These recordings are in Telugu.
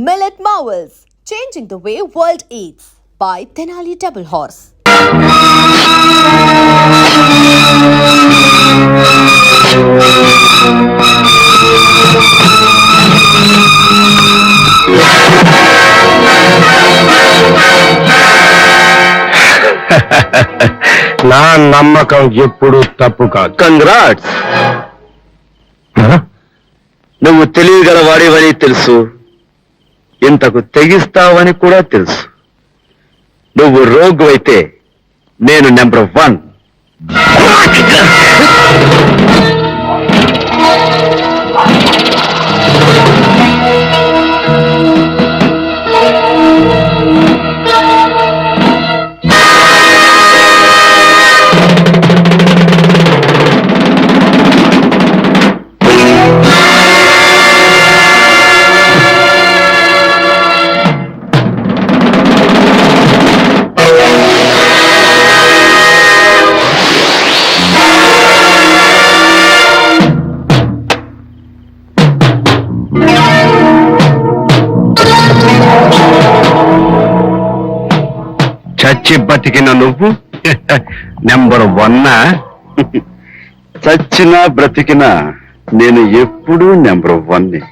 Millet Marvels, changing the way world eats by Tenali Double Horse. నా నమ్మకం ఎప్పుడు తప్పు కాదు. కంగ్రాట్స్. నువ్వు తెలియగలవాడివని తెలుసు, ఇంతకు తెగిస్తావని కూడా తెలుసు. నువ్వు రోగు అయితే నేను నెంబర్ 1. చచ్చి బతికిన నువ్వు నెంబర్ 1. చచ్చినా బ్రతికినా నేను ఎప్పుడూ నెంబర్ 1.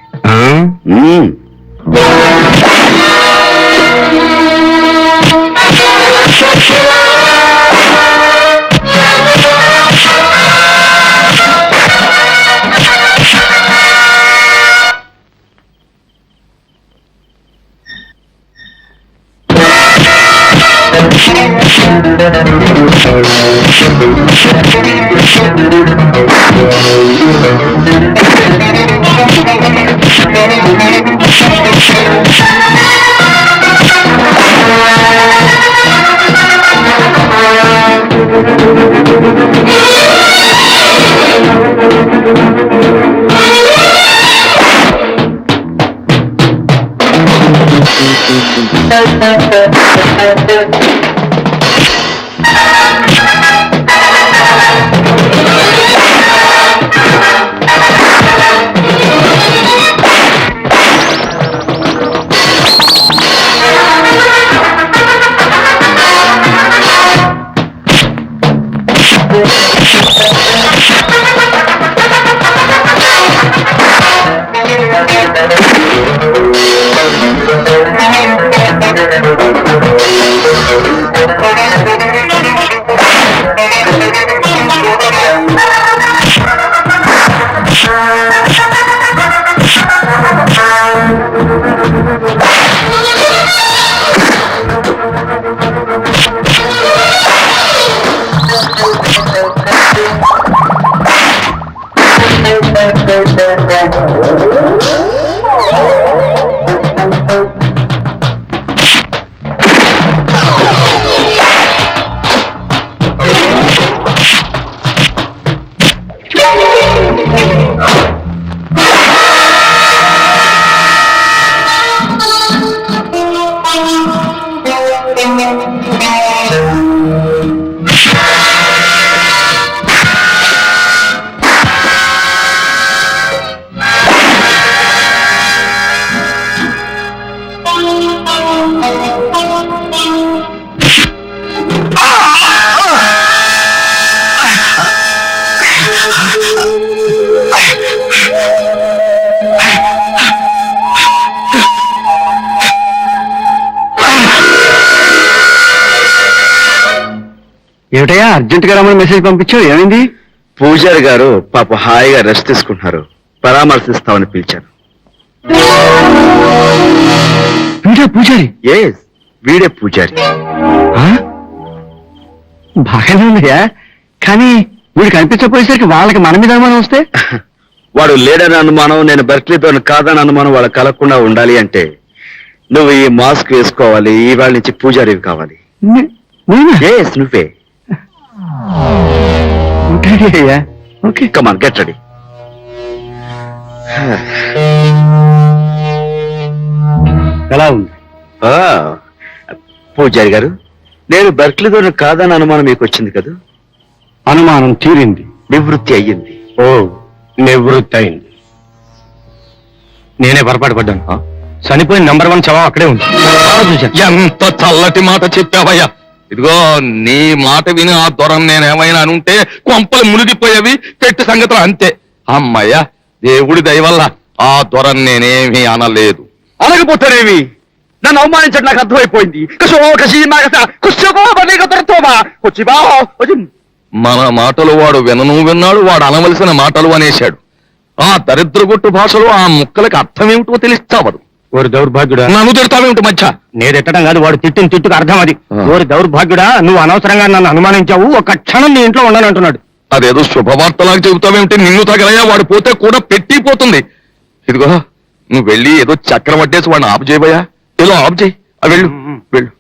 ఏమిటయ్యా అర్జెంట్ గా రమ్మని మెసేజ్ పంపించావు? ఏమైంది? పూజారి గారు పాప హాయిగా రెస్ట్ తీసుకుంటున్నారు, పరామర్శిస్తామని పిలిచారు. వీడే పూజారి? ఎస్, వీడే పూజారి. బాగానే ఉందయ్యా, కానీ వీడు కనిపించకపోయేసరికి వాళ్ళకి మన మీద అనుమానం వస్తే? వాడు లేడని అనుమానం, నేను బెర్క్లీతో కాదని అనుమానం వాళ్ళకి కలగకుండా ఉండాలి అంటే నువ్వు ఈ మాస్క్ వేసుకోవాలి. ఇవాళ నుంచి పూజారివి కావాలి. ఎస్, నువ్వే. Okay, come on, get ready. ఎలా ఉంది? పూజారి గారు, నేను బెర్క్లీతో కాదని అనుమానం మీకు వచ్చింది కదా? అనుమానం తీరింది, నివృత్తి అయ్యింది. ఓ, నివృత్తి అయింది. నేనే పొరపాటు పడ్డాను. చనిపోయిన నెంబర్ 1 శవం అక్కడే ఉంది. ఎంత చల్లటి మాట చెప్పావయ్యా. ఇదిగో నీ మాట విని ఆ దొరం నేనేమైనా అనుంటే కొంపలు మునిగిపోయేవి, పెట్టి సంగతులు అంతే. అమ్మయ్యా, దేవుడి దయ వల్ల ఆ దొరం నేనేమీ అనలేదు. అనకపోతారేమి? నన్ను అవమానించడం నాకు అర్థమైపోయింది. మన మాటలు వాడు వినను విన్నాడు, వాడు అనవలసిన మాటలు అనేశాడు. ఆ దరిద్రగుట్టు భాషలో ఆ ముక్కలకి అర్థమేమిటో తెలిస్తావదు. ఓరి దౌర్భాగ్యుడా, నన్ను తిడతావేమిటి మధ్య? నేను తిట్టడం కాదు, వాడు తిట్టిన తిట్టుకు అర్థం అది. ఓరి దౌర్భాగ్యుడా, నువ్వు అనవసరంగా నన్ను అనుమానించావు, ఒక క్షణం నీ ఇంట్లో ఉండాలంటున్నాడు. అదేదో శుభవార్తలాగా చెబుతావేమిటి? నిన్ను తగలయ్యా, వాడు పోతే కూడా పెట్టిపోతుంది. ఇదిగో నువ్వు వెళ్ళి ఏదో చక్రం పట్టేసి వాడిని ఆపు చేయబోయా, ఏదో ఆపు చేయి. వెళ్ళు వెళ్ళు.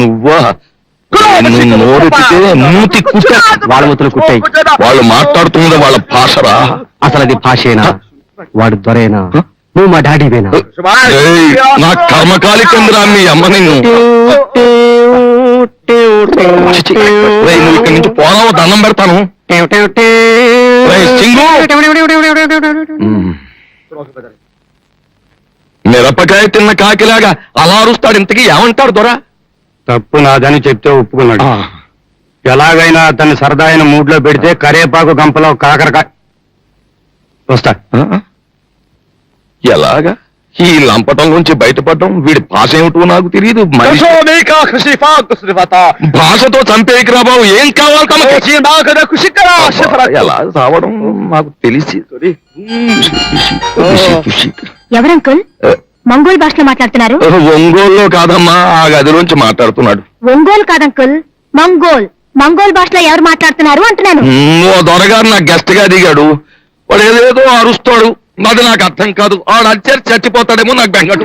నువ్వా? నోరెత్తితే మూతి కుట్ట. వాళ్ళ మూతులు కుట్టాయి. వాళ్ళు మాట్లాడుతున్నది వాళ్ళ భాషరా? అసలు అది భాషేనా? వాడు దొరేనా? నువ్వు మా డాడీవేనా? ఏయ్, నా కర్మకాలి కేంద్రా మీ అమ్మ నిన్ను. చిచి, రేయ్, నువ్వు ఇక్కడి నుంచి పోనావు, దండం పెడతాను. రేయ్, సింగు. మిరపకాయ తిన్న కాకిలాగా అలా అరుస్తాడు. ఇంతకీ ఏమంటాడు దొరా? తప్పు నాదని చెప్తే ఒప్పుకున్నాడు. ఎలాగైనా అతన్ని సరదా అయిన మూడ్ లో పెడితే కరేపాకు గంపలో కాకరకాయ వస్తా. ఎలాగా ఈ లంపటం నుంచి బయటపడడం? వీడి భాష ఏమిటో నాకు తెలియదు. భాషతో చంపేకి రా బాబు. ఏం కావాలి తమకి? ఎలా రావడం నాకు తెలిసి. ఎవరంకుల్ మంగోల్ భాషలో మాట్లాడుతున్నారు? ఒంగోలులో కాదమ్మా, ఆ గదిలోంచి మాట్లాడుతున్నాడు. ఒంగోలు కాదంకుల్, మంగోల్. మంగోల్ భాషలో ఎవరు మాట్లాడుతున్నారు అంటున్నాను. ఓ దొరగారు నా గెస్ట్ గా దిగాడు. వాడు ఏదేదో అరుస్తాడు, అది నాకు అర్థం కాదు. ఆడు అచ్చరి చచ్చిపోతాడేమో నాకు బెంగట.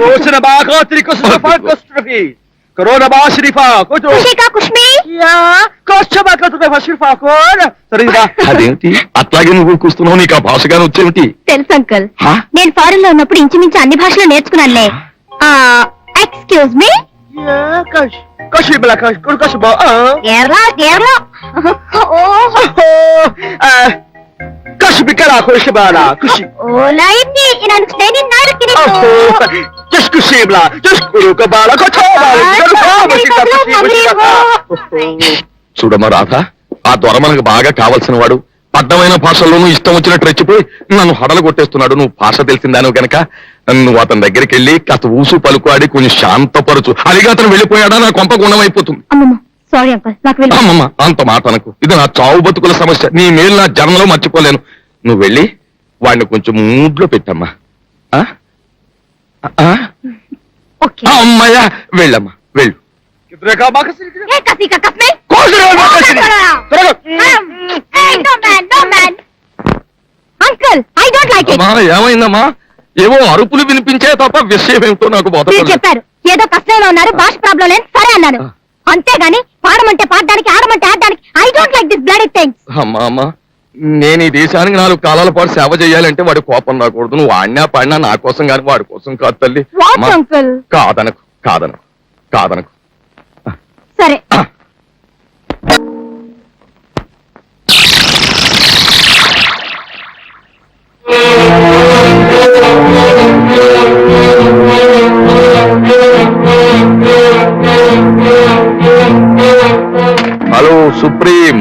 అదేమిటి అట్లాగే నువ్వు కూస్తున్నావు? నీకు ఆ భాషగానే వచ్చేమిటి? తెలుసు అంకుల్, నేను ఫారెన్ లో ఉన్నప్పుడు ఇంచుమించు అన్ని భాషలు నేర్చుకున్నానులే. Excuse me. కేరళ కేరళ. చూడమ్మా రాధ, ఆ దొర మనకు బాగా కావలసిన వాడు. అడ్డమైన భాషల్లోనూ ఇష్టం వచ్చినట్టు రెచ్చిపోయి నన్ను హడలు కొట్టేస్తున్నాడు. నువ్వు భాష తెలిసిందాను గనక నువ్వు అతని దగ్గరికి వెళ్ళి కాస్త ఊసు పలుకు ఆడి కొంచెం శాంతపరచు. అడిగి అతను వెళ్ళిపోయాడా నా కొంప గుణమైపోతుంది. సారీ అంకుల్, నాకు అమ్మమ్మ అంత మాట అనకు. ఇది నా చావు బతుకుల సమస్య. నీ మేలు నా జన్మలో మర్చిపోలేను. నువ్వు వెళ్ళి వాడిని కొంచెం మూడ్లో పెట్టమ్మా. అమ్మయ్యా, వెళ్ళమ్మా, వెళ్ళు. Uncle, I don't like it. ఏమైందమ్మా? ఏవో అరుపులు వినిపించే తప్ప విషయం ఏమిటో నాకు మీరు బోధ. చెప్పారు ఏదో కష్టంలో ఉన్నారు, భాష ప్రాబ్లం లేదు, సరే అన్నాను. అంతేగాని పాడమంటే పాడడానికి, ఆడమంటే ఆడడానికి I don't like this bloody things. అమ్మా అమ్మా, నేను ఈ దేశానికి 4 కాలాల పాటు సేవ చేయాలంటే వాడి కోపం రాకూడదు. నువ్వు ఆడినా పాడినా నా కోసం కాని వాడి కోసం కాదు తల్లి. వాట్ అమ్మా, అంకుల్? కాదనకు కాదనకు కాదనకు. సరే. హలో సుప్రీం,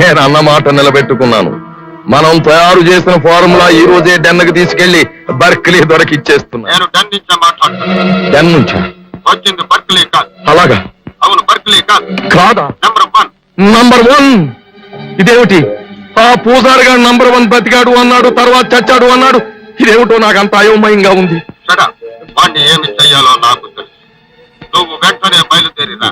నేను అన్న మాట నిలబెట్టుకున్నాను. మనం తయారు చేసిన ఫార్ములా ఈ రోజే డెన్కి తీసుకెళ్లి బర్క్లీ దొరకిచ్చేస్తున్నా. నేను డెన్ నుంచే మాట్లాడుతున్నాను. డెన్ నుంచా? వచ్చింది బర్క్లీ కాదు. అలాగా? అవును, బర్క్లీ కాదు. కాదా? నంబర్ 1. ఇదేమిటి? ఆ పూజారి గారు నంబర్ 1 బతికాడు అన్నాడు, తర్వాత చచ్చాడు అన్నాడు. ఇదేమిటో నాకు అంత అయోమయంగా ఉంది. వాడిని ఏమి చెయ్యాలో నాకు తెలుసు. నువ్వు వెంటనే బయలుదేరినా.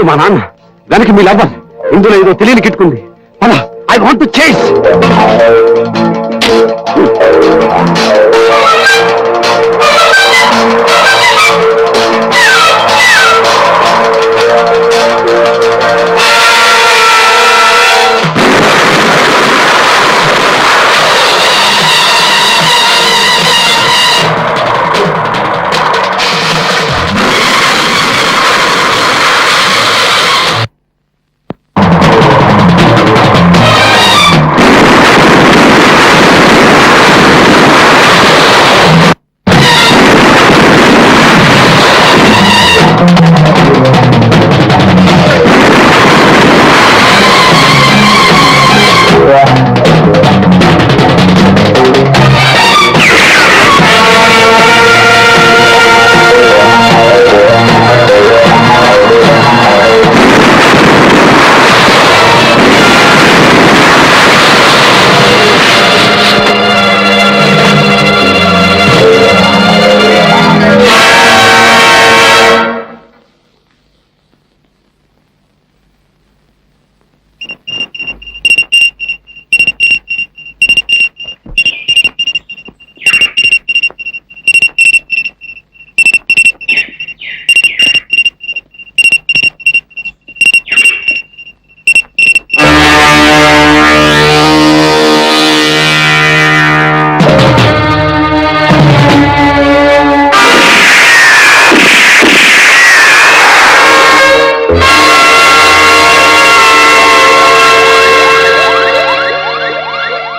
ముందు మా నాన్న వెనక మీ లవ్వర్ ఇందులో ఏదో తెలియని కిట్టుకుంది. I want to chase.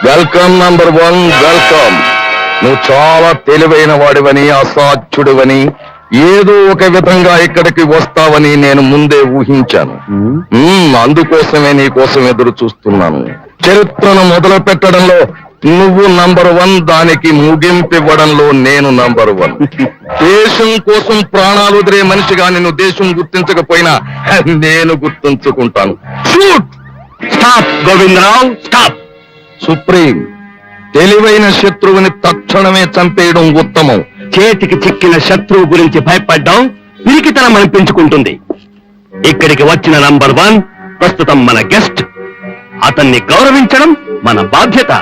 Welcome number 1, welcome. నువ్వు చాలా తెలివైన వాడివని, అసాధ్యుడివని, ఏదో ఒక విధంగా ఇక్కడికి వస్తావని నేను ముందే ఊహించాను. అందుకోసమే నీ కోసం ఎదురు చూస్తున్నాను. చరిత్రను మొదలు పెట్టడంలో నువ్వు నంబర్ 1, దానికి ముగింపివ్వడంలో నేను నంబర్ 1. దేశం కోసం ప్రాణాలు వదిలే మనిషిగా నిన్ను దేశం గుర్తించకపోయినా నేను గుర్తుంచుకుంటాను. Stop Govindarao, stop. సుప్రీం, తెలివైన శత్రువుని తక్షణమే చంపేయడం ఉత్తమం. చేతికి చిక్కిన శత్రువు గురించి భయపడ్డం పిరికితనం అనిపించుకుంటుంది. ఇక్కడికి వచ్చిన నంబర్ 1 ప్రస్తుతం మన గెస్ట్. అతన్ని గౌరవించడం మన బాధ్యత.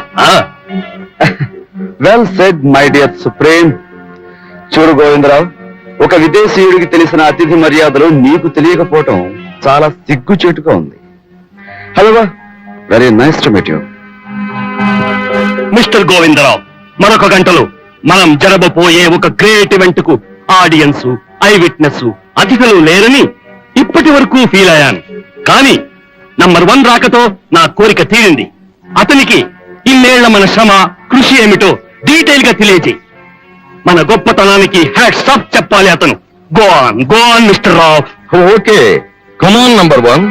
Well said my dear supreme. చూడు గోవిందరావు, ఒక విదేశీయుడికి తెలిసిన అతిథి మర్యాదలు నీకు తెలియకపోవటం చాలా సిగ్గుచేటుగా ఉంది. Hello, very nice to meet you. Mister Govindarao, మరొక గంటలో మనం జరగబోయే ఒక గ్రేట్ ఈవెంట్ కు ఆడియన్స్, ఐ విట్నెస్, అతిథులు లేరని ఇప్పటి వరకు ఫీల్ అయ్యాను. కానీ నంబర్ 1 రాకతో నా కోరిక తీరింది. అతనికి ఇన్నేళ్ల మన శ్రమ, కృషి ఏమిటో డీటెయిల్ గా తెలియజేయి. మన గొప్పతనానికి హ్యాట్స్ ఆఫ్ చెప్పాలి అతను. Go on mister Rao. Okay, come on number 1.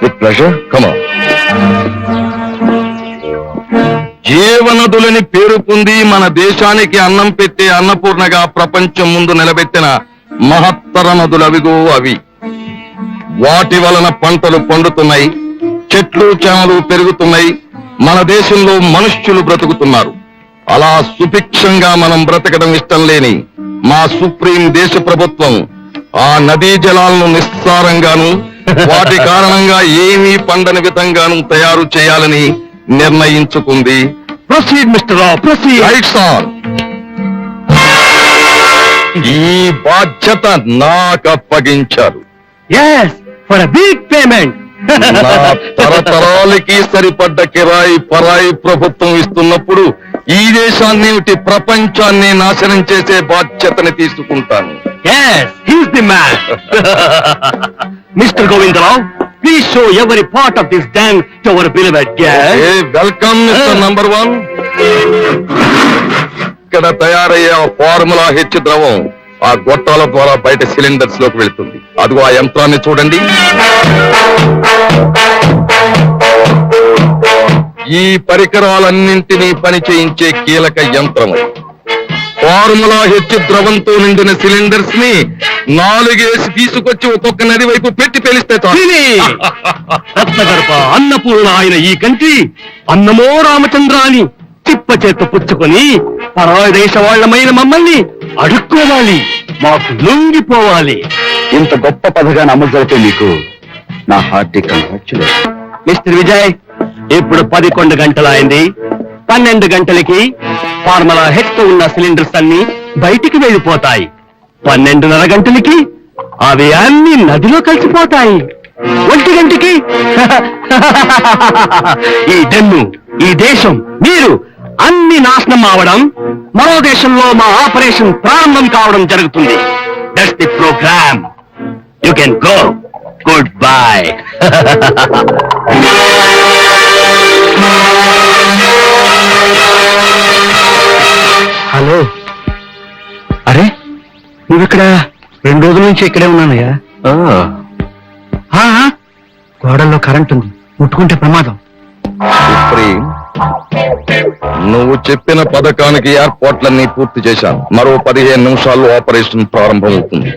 With pleasure, come on. జీవనదులని పేరు పొంది మన దేశానికి అన్నం పెట్టే అన్నపూర్ణగా ప్రపంచం ముందు నిలబెట్టిన మహత్తర నదులవిగో అవి. వాటి వలన పంటలు పండుతున్నాయి, చెట్లు చేమలు పెరుగుతున్నాయి, మన దేశంలో మనుష్యులు బ్రతుకుతున్నారు. అలా సుభిక్షంగా మనం బ్రతకడం ఇష్టం లేని మా సుప్రీం దేశ ప్రభుత్వం ఆ నదీ జలాలను నిస్సారంగాను, వాటి కారణంగా ఏమీ పండని విధంగాను తయారు చేయాలని నిర్ణయించుకుంది. Proceed mister Rao, proceed. Rights on. ఈ బాధ్యత నాకు అప్పగించారు. yes for a big payment. నా తరతరాలకి సరిపడ్డ కిరాయి పరాయి ప్రభుత్వం ఇస్తున్నప్పుడు ఈ దేశాన్ని ప్రపంచాన్ని నాశనం చేసే బాధ్యతని తీసుకుంటాను. yes he's the man. Mr. Govindarav, please show every part of this dam to our beloved guest. Welcome mister number 1. ఇక్కడ తయారయ్యే ఆ ఫార్ములా హెచ్ ద్రవం ఆ గొట్టాల ద్వారా బయట సిలిండర్స్ లోకి వెళ్తుంది. అదిగో ఆ యంత్రాన్ని చూడండి. ఈ పరికరాలన్నింటినీ పని చేయించే కీలక యంత్రం. ఫార్ములా హెచ్ ద్రవంతో నిండిన సిలిండర్స్ ని 4 తీసుకొచ్చి ఒక్కొక్క నది వైపు పెట్టి పేలిస్తే రత్నగర్భ అన్నపూర్ణ ఆయన ఈ కంటి అన్నమో రామచంద్ర అని తిప్ప చేత పుచ్చుకొని పరాయ దేశ వాళ్ళమైన మమ్మల్ని అడుక్కోవాలి, మాకు లొంగిపోవాలి. ఇంత గొప్ప పథకాన్ని అమలు జరిపే మీకు నా హార్టీ కంగ్రాచులేషన్. మిస్టర్ విజయ్, ఇప్పుడు 11 గంటలైంది. 12 గంటలకి ఫార్ములా హెచ్ తో ఉన్న సిలిండర్స్ అన్ని బయటికి వెళ్ళిపోతాయి. 12:30 గంటలకి అవి అన్ని నదిలో కలిసిపోతాయి. 1 గంటకి ఈ డెన్ను, ఈ దేశం, మీరు అన్ని నాశనం అవడం, మరో దేశంలో మా ఆపరేషన్ ప్రారంభం కావడం జరుగుతుంది. That's the program. You can go. Goodbye. Hello. అరే, నువ్విక్కడ 2 రోజుల నుంచి ఇక్కడే ఉన్నానయ్యా. గోడల్లో కరెంట్ ఉంది, ముట్టుకుంటే ప్రమాదం. సుప్రీం, నువ్వు చెప్పిన పథకానికి ఏర్పాట్లన్నీ పూర్తి చేశాను. మరో 15 నిమిషాల్లో ఆపరేషన్ ప్రారంభమవుతుంది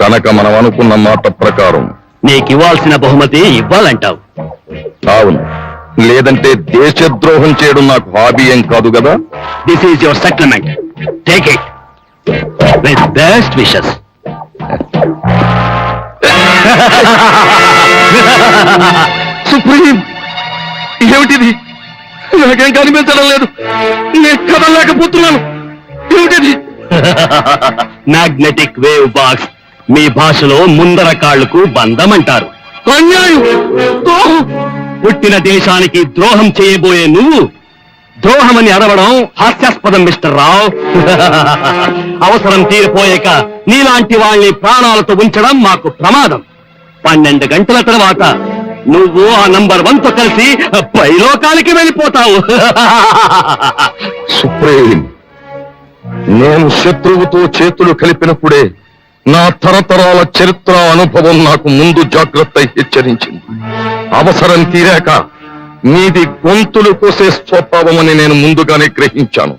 కనుక మనం అనుకున్న మాట ప్రకారం నీకు ఇవ్వాల్సిన బహుమతి ఇవ్వాలంటావు. అవును, లేదంటే దేశద్రోహం చేయడం నాకు హాబీ ఏం కాదు కదా. This is your settlement. Take it with best wishes. Supreme, ఏమిటిది? నాకేం కనిపించడం లేదు. నేను కదలలేకపోతున్నాను. ఏమిటిది? Magnetic wave box. మీ భాషలో ముందర కాళ్లకు బంధం అంటారు. అన్యాయం, ద్రోహం. పుట్టిన దేశానికి ద్రోహం చేయబోయే నువ్వు ద్రోహమని అరవడం హాస్యాస్పదం మిస్టర్ రావు. అవసరం తీరిపోయాక నీలాంటి వాళ్ళని ప్రాణాలతో ఉంచడం మాకు ప్రమాదం. 12 గంటల తర్వాత నువ్వు ఆ నంబర్ 1 తో కలిసి పైలోకానికి వెళ్ళిపోతావు. సుప్రీం, నేను శత్రువుతో చేతులు కలిపినప్పుడే నా తరతరాల చరిత్ర అనుభవం నాకు ముందు జాగ్రత్త హెచ్చరించింది. అవసరం తీరాక నీది గొంతులు కోసే స్వభావం అని నేను ముందుగానే గ్రహించాను.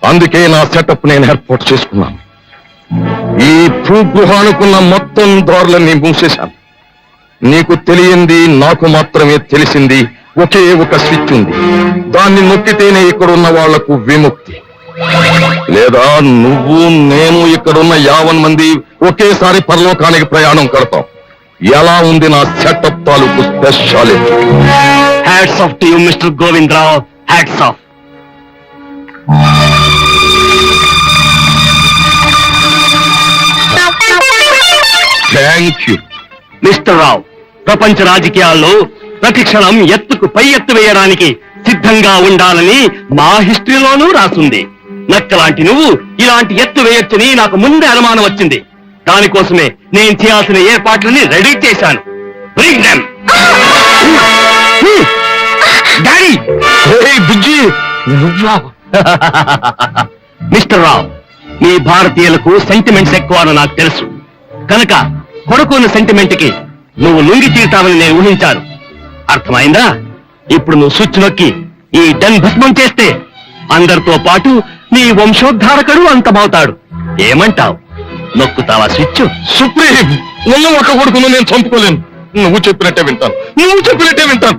అందుకే నా సెటప్ నేను ఏర్పాటు చేసుకున్నాను. ఈ భూగృహ అనుకున్న మొత్తం దారులన్నీ మూసేశాను. నీకు తెలియంది నాకు మాత్రమే తెలిసింది. ఒకే ఒక స్విచ్ ఉంది. దాన్ని నొక్కితేనే ఇక్కడున్న వాళ్లకు విముక్తి. లేదా నువ్వు, నేను, ఇక్కడున్న 50 మంది ఒకేసారి పరలోకానికి ప్రయాణం కడతాం. ఎలా ఉంది నా సెటప్ తాలూకు speciality? Hats off to you mister Govindarao. Hats off. Thank you mister Rao, ప్రపంచ రాజకీయాల్లో ప్రతి క్షణం ఎత్తుకు పై ఎత్తు వేయడానికి సిద్ధంగా ఉండాలని మా హిస్టరీలోనూ రాసుంది. నక్కలాంటి నువ్వు ఇలాంటి ఎత్తు వేయొచ్చని నాకు ముందే అనుమానం వచ్చింది. దానికోసమే నేను చేయాల్సిన ఏర్పాట్లని రెడీ చేశాను. Bring them. డాడీ! బుజ్జి, మిస్టర్ రావు, మీ భారతీయులకు సెంటిమెంట్స్ ఎక్కువ అని నాకు తెలుసు. కనుక కొడుకున్న సెంటిమెంట్ కి నువ్వు లొంగి తీరుతావని నేను ఊహించాను. అర్థమైందా? ఇప్పుడు నువ్వు స్విచ్ నొక్కి ఈ డన్ భస్మం చేస్తే అందరితో పాటు నీ వంశోద్ధారకుడు అంతమవుతాడు. ఏమంటావు? నొక్కుతావా స్విచ్? సుప్రీం, ఉన్న ఒక కొడుకును నేను చంపుకోలేను. నువ్వు చెప్పినట్టే వింటాను.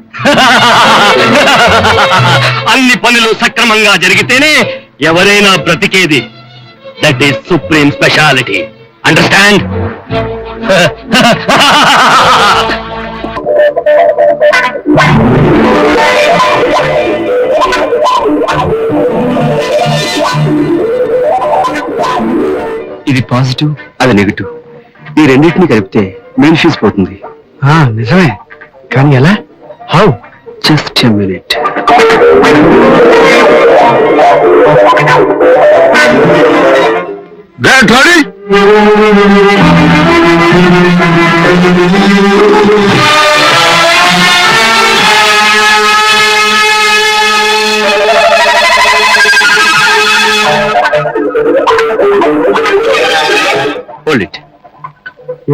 అన్ని పనులు సక్రమంగా జరిగితేనే ఎవరైనా బ్రతికేది. That is supreme speciality. Understand? ఇది పాజిటివ్, అది నెగిటివ్. ఈ రెండింటిని కలిపితే మెయిన్ ఫీజ్ పోతుంది. నిజమే, కానీ ఎలా? How? Just a minute. Daddy,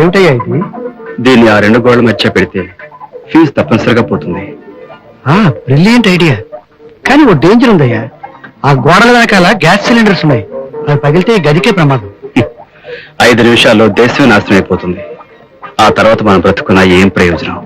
ఏమిటయ్యా ఇది? దీన్ని ఆ 2 గోడల మధ్య పెడితే ఫీజు తప్పనిసరిగా పోతుంది. Brilliant idea. కానీ ఓ డేంజర్ ఉందయ్యా. ఆ గోడల వెనకాల గ్యాస్ సిలిండర్స్ ఉన్నాయి. అవి పగిలితే గదికే ప్రమాదం. 5 నిమిషాల్లో దేశం నాశనం అయిపోతుంది. ఆ తర్వాత మనం బ్రతుకున్నా ఏం ప్రయోజనం?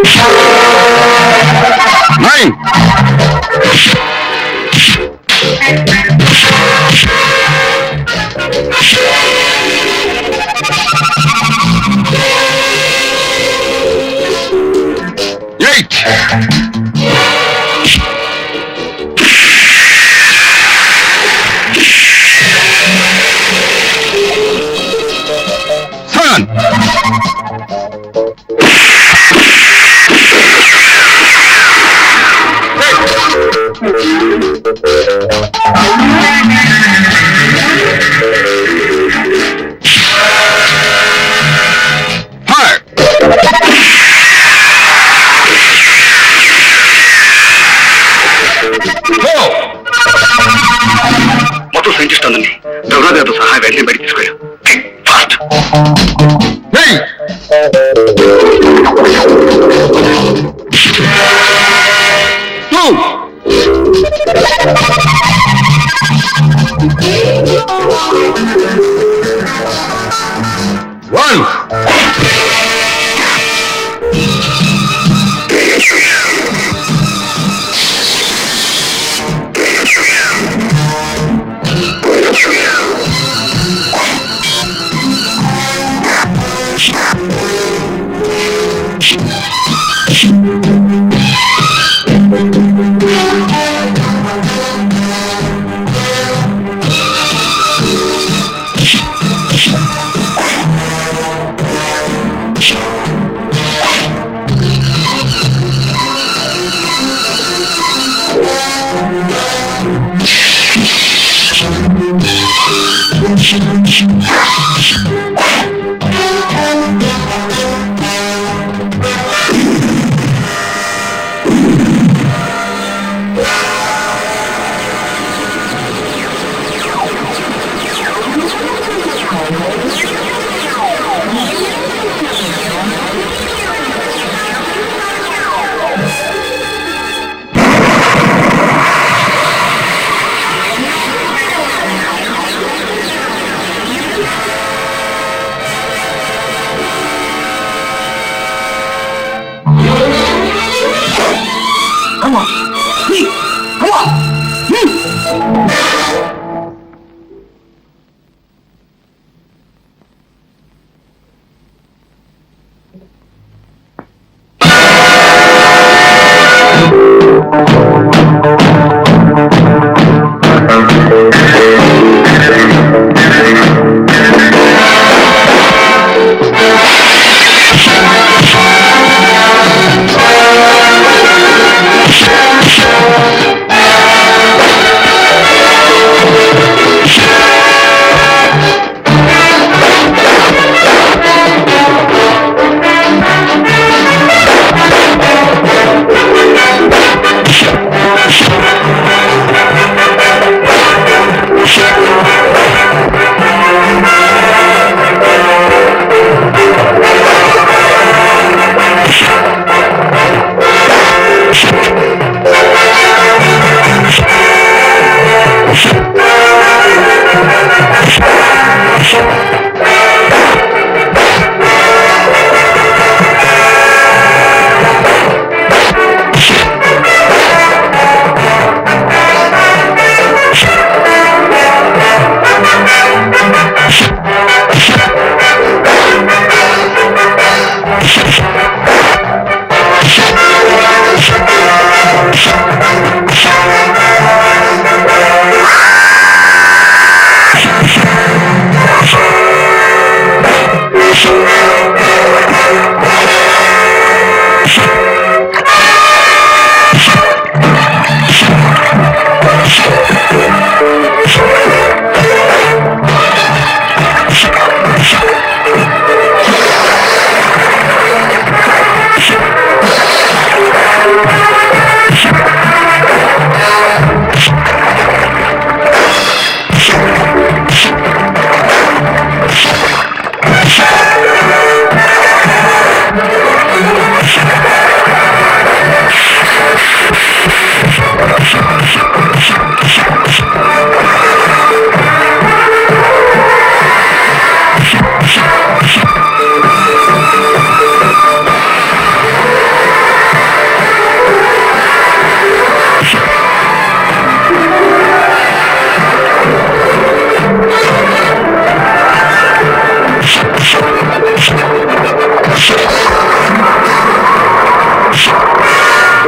9. మొత్తం సైంటిస్ట్ ఉందండి దుర్గాదేవత సహాయం వెంటనే బయటికి తీసుకెళ్ళు fast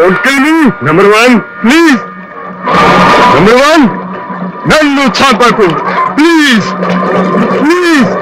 don't kill me. Number 1 please. Number 1 నన్ను చంపకు please please.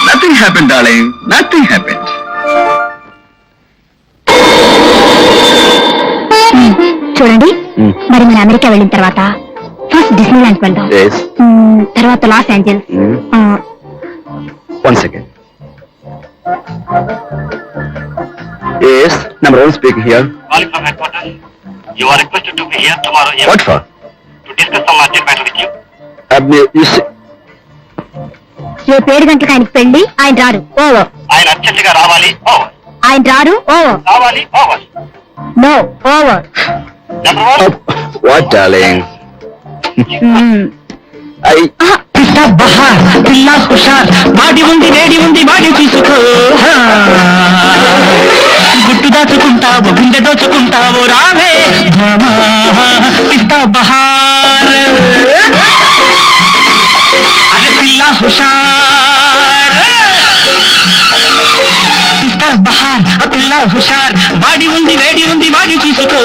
Nothing happened, darling. Nothing happened. చూడండి, మరి మన అమెరికా వెళ్ళిన తర్వాత ఫస్ట్ డిస్నీ ల్యాండ్ వెళ్దాం. Yes. తర్వాత Los Angeles. One second. Yes, number 1 speaking here. Calling from headquarters. You are requested to be here tomorrow evening What for? to discuss some urgent matter with you. You see, రేపు 7 గంటలకు ఆయనకి పెళ్లి. ఆయన రారు. ఓవర్. ఆయన అర్జెంటుగా రావాలి. ఓవర్. ఆయన రారు. ఓవర్. రావాలి. Over. No. Over. Number 1 what, darling? బహార్ పిల్లా హుషార్ బాడి ఉంది వేడి ఉంది బాడి తీసుకో గుట్టు దాచుకుంటావు గుండె దోచుకుంటావు రావే పిస్తా బహార్ అరే పిల్లా హుషార్ పిస్తా బహార్ పిల్లా హుషార్ బాడి ఉంది వేడి ఉంది బాడి తీసుకో